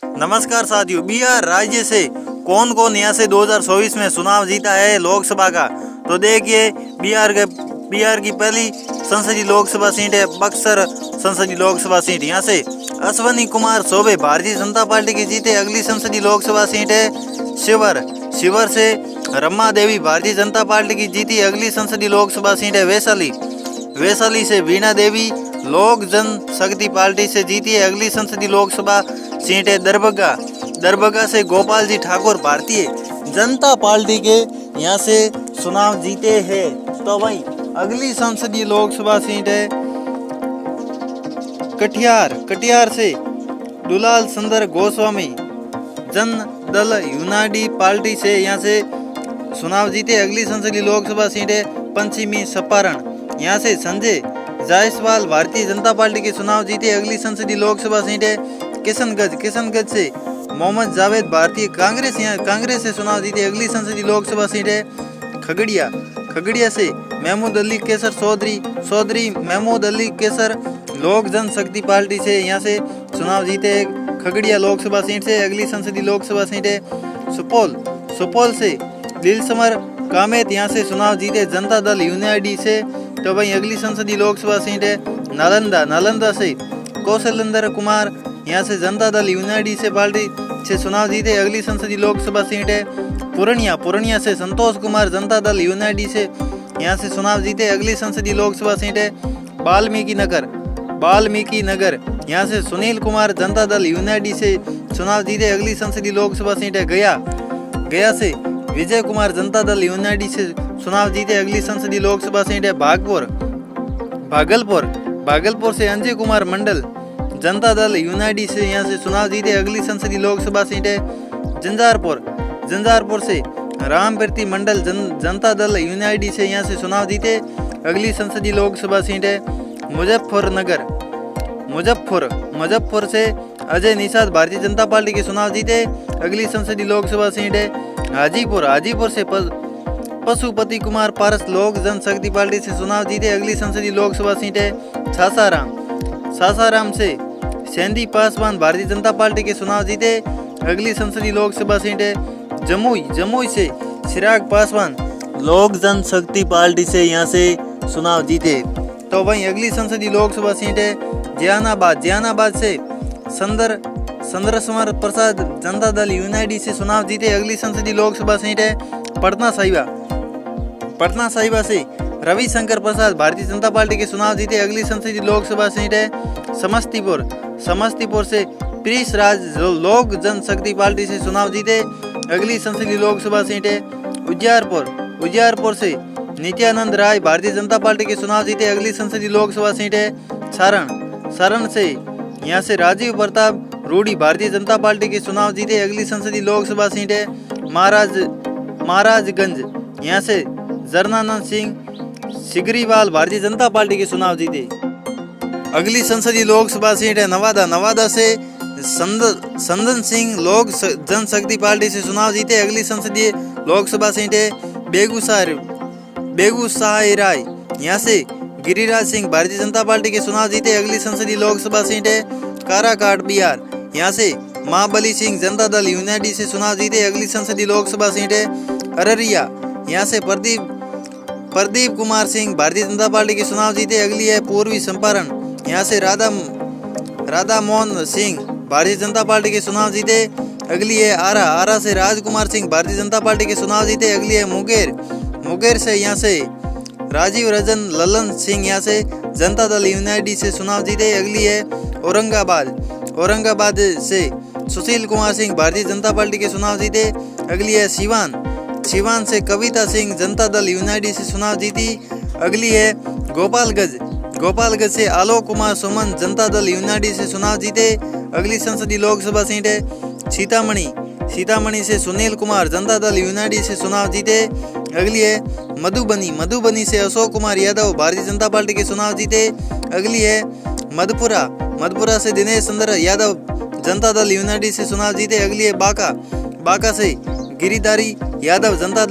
नमस्कार साथियों, बिहार राज्य से कौन कौन यहाँ से 2024 में चुनाव जीता है लोकसभा का। तो देखिए, बिहार की पहली संसदीय लोकसभा सीट है बक्सर संसदीय लोकसभा सीट। यहाँ से अश्विनी कुमार चौबे भारतीय जनता पार्टी की जीते। अगली संसदीय लोकसभा सीट है शिवर से रमा देवी भारतीय जनता पार्टी की जीती। अगली संसदीय लोकसभा सीट है वैशाली से वीणा देवी लोक जनशक्ति पार्टी से जीती है। अगली संसदीय लोकसभा सीट है दरभंगा से गोपाल जी ठाकुर भारतीय जनता पार्टी के यहाँ से चुनाव जीते हैं। तो भाई अगली संसदीय लोकसभा सीट है कटिहार से दुलाल चंद्र गोस्वामी जन दल यूनाइटेड पार्टी से यहाँ से चुनाव जीते। अगली संसदीय लोकसभा सीट है पश्चिमी चंपारण, यहाँ से संजय जायसवाल भारतीय जनता पार्टी के चुनाव जीते। अगली संसदीय लोकसभा सीट है किशनगंज से मोहम्मद जावेद भारतीय कांग्रेस से चुनाव जीते। अगली संसदीय लोकसभा सीट है खगड़िया से महमूद अली केसर चौधरी महमूद अली केसर लोक जनशक्ति पार्टी से यहाँ से चुनाव जीते खगड़िया लोकसभा सीट से। अगली संसदीय लोकसभा सीट है सुपौल से दिलसमर कामेत यहाँ से चुनाव जीते जनता दल यूनाइटेड से। तो वहीं अगली संसदीय लोकसभा सीट है नालंदा से कौशलेंद्र कुमार यहाँ से जनता दल यूनाइटेड से पार्टी से चुनाव जीते। अगली संसदीय लोकसभा सीट है पूर्णिया से संतोष कुमार जनता दल यूनाइटेड से यहाँ से चुनाव जीते। अगली संसदीय लोकसभा सीट है वाल्मीकि नगर यहाँ से सुनील कुमार जनता दल यूनाइटेड से चुनाव जीते। अगली संसदीय लोकसभा सीट है गया से विजय कुमार जनता दल यूनाइटेड से चुनाव जीते। अगली संसदीय लोकसभा सीट है भागलपुर से अंजय कुमार मंडल जनता दल यूनाइटेड से यहाँ से चुनाव जीते। अगली संसदीय लोकसभा सीट है जंजारपुर से रामप्रीति मंडल जनता दल यूनाइटेड से यहाँ से चुनाव जीते। अगली संसदीय लोकसभा सीट है मुजफ्फर से अजय निषाद भारतीय जनता पार्टी के चुनाव जीते। अगली संसदीय लोकसभा सीट है हाजीपुर से पशुपति कुमार पारस लोक जनशक्ति पार्टी से चुनाव जीते। अगली संसदीय लोकसभा सीट है सासाराम से सेंधी पासवान भारतीय जनता पार्टी के चुनाव जीते। अगली संसदीय लोकसभा सीट है जमुई से चिराग पासवान लोक जनशक्ति पार्टी से यहाँ से चुनाव जीते। तो वहीं अगली संसदीय लोकसभा सीट है जहानाबाद से चंद्रशमर प्रसाद जनता दल यूनाइटेड से चुनाव जीते। अगली संसदीय लोकसभा सीट है पटना साहिबा से रविशंकर प्रसाद भारतीय जनता पार्टी के चुनाव जीते। अगली संसदीय लोकसभा सीट है समस्तीपुर से प्रिंस राज लोक जनशक्ति पार्टी से चुनाव जीते। अगली संसदीय लोकसभा सीट है उजियारपुर से नित्यानंद राय भारतीय जनता पार्टी के चुनाव जीते। अगली संसदीय लोकसभा सीट है सारण से यहाँ से राजीव प्रताप रूडी भारतीय जनता पार्टी के चुनाव जीते। अगली संसदीय लोकसभा सीट है महाराजगंज यहाँ से जरनानंद सिंह सिगरीवाल भारतीय जनता पार्टी के चुनाव जीते। अगली संसदीय लोकसभा सीट है नवादा से संदन सिंह लोक जनशक्ति पार्टी से चुनाव जीते। अगली संसदीय लोकसभा सीट है बेगूसराय यहाँ से गिरिराज सिंह भारतीय जनता पार्टी के चुनाव जीते। अगली संसदीय लोकसभा सीट है काराकाट बिहार यहाँ से महाबली सिंह जनता दल यूनाइटेड से चुनाव जीते। अगली संसदीय लोकसभा सीट है अररिया यहाँ से प्रदीप कुमार सिंह भारतीय जनता पार्टी के चुनाव जीते। अगली है पूर्वी चंपारण यहाँ से राधा मोहन सिंह भारतीय जनता पार्टी के चुनाव जीते। अगली है आरा से राजकुमार सिंह भारतीय जनता पार्टी के चुनाव जीते। अगली है मुंगेर से यहाँ से राजीव रंजन ललन सिंह यहाँ से जनता दल यूनाइटेड से चुनाव जीते। अगली है औरंगाबाद से सुशील कुमार सिंह भारतीय जनता पार्टी के चुनाव जीते। अगली है सिवान से कविता सिंह जनता दल यूनाइटेड से चुनाव जीती। अगली है गोपालगंज से आलोक कुमार सुमन जनता दल यूनाइटेड से चुनाव जीते। अगली संसदीय लोकसभा सीट है सीतामढ़ी से सुनील कुमार जनता दल यूनाइटेड से चुनाव जीते। अगली है मधुबनी से अशोक कुमार यादव भारतीय जनता पार्टी के चुनाव जीते। अगली है मधुपुरा से दिनेश चंद्र यादव जनता दल यूनाइटेड से चुनाव जीते। अगली है बांका से गिरिधारी यादव जनता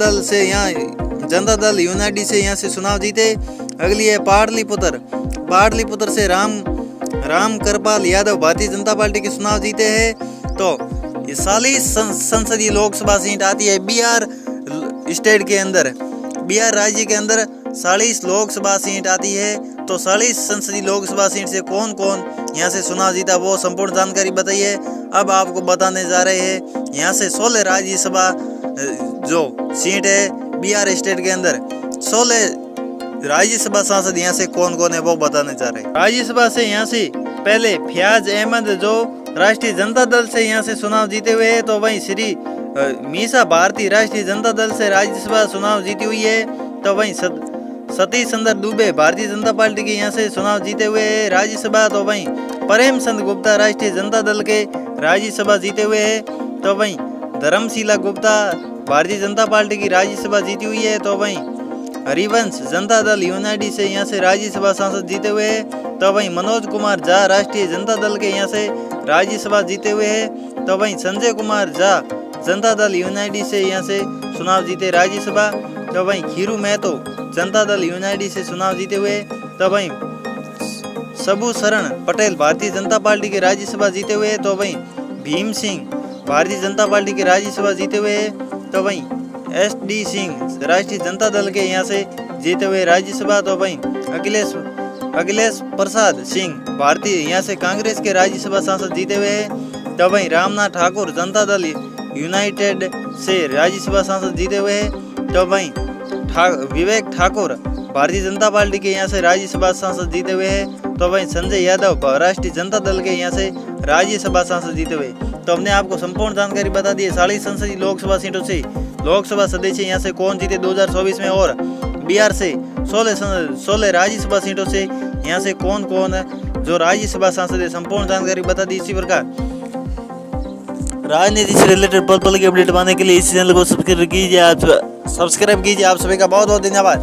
दल यूनाइटेड से यहाँ से चुनाव जीते। अगली है पाटलिपुत्र से राम कृपाल यादव भारतीय जनता पार्टी के चुनाव जीते हैं। तो 40 संसदीय लोकसभा सीट आती है बिहार स्टेट के अंदर, बिहार राज्य के अंदर 40 लोकसभा सीट आती है। तो 40 संसदीय लोकसभा सीट से कौन कौन यहाँ से चुनाव जीता वो संपूर्ण जानकारी बताइए। अब आपको बताने जा रहे हैं यहाँ से 16 राज्यसभा जो सीट है बिहार स्टेट के अंदर, 16 राज्यसभा सांसद यहाँ से कौन कौन है वो बताने जा रहे हैं। राज्यसभा से यहाँ से पहले फयाज अहमद जो राष्ट्रीय जनता दल से यहाँ से चुनाव जीते हुए है, तो वहीं श्री मीसा भारती राष्ट्रीय जनता दल से राज्यसभा चुनाव जीती हुई है। तो वहीं सतीश चंद्र दुबे भारतीय जनता पार्टी के यहाँ से चुनाव जीते हुए है राज्यसभा। तो वहीं प्रेमचंद गुप्ता राष्ट्रीय जनता दल के राज्यसभा जीते हुए है। तो वहीं धर्मशिला गुप्ता भारतीय जनता पार्टी की राज्यसभा जीती हुई है। तो वहीं हरिवंश जनता दल यूनाइटेड से यहाँ से राज्यसभा सांसद जीते हुए है। तो वहीं मनोज कुमार झा राष्ट्रीय जनता दल के यहाँ से राज्यसभा जीते हुए है। तो वहीं संजय कुमार झा जनता दल यूनाइटेड से यहाँ से चुनाव जीते राज्यसभा। तो वहीं खीरू महतो जनता दल यूनाइटेड से चुनाव जीते हुए। तो वहीं सबू शरण पटेल भारतीय जनता पार्टी के राज्यसभा जीते हुए। तो वहीं भीम सिंह भारतीय जनता पार्टी के राज्यसभा जीते हुए। तो वहीं SD सिंह राष्ट्रीय जनता दल के यहाँ से जीते हुए राज्यसभा। तो वहीं अखिलेश प्रसाद सिंह भारतीय यहाँ से कांग्रेस के राज्यसभा सांसद जीते हुए हैं। तो वहीं रामनाथ ठाकुर जनता दल यूनाइटेड से राज्यसभा सांसद जीते हुए हैं। तो वहीं विवेक ठाकुर भारतीय जनता पार्टी के यहाँ से राज्यसभा सांसद जीते हुए हैं। तो वहीं संजय यादव राष्ट्रीय जनता दल के यहाँ से राज्यसभा सांसद जीते हुए। तो हमने आपको संपूर्ण जानकारी बता दी है 40 संसदीय लोकसभा सीटों से लोकसभा सदस्य यहाँ से कौन जीते 2024 में, और बिहार से 16 राज्यसभा सीटों से यहाँ से कौन कौन जो राज्यसभा सांसद है, संपूर्ण जानकारी बता दी। इसी प्रकार राजनीति से रिलेटेड पल पल की अपडेट पाने के लिए इस चैनल को सब्सक्राइब कीजिए। आप सभी का बहुत बहुत धन्यवाद।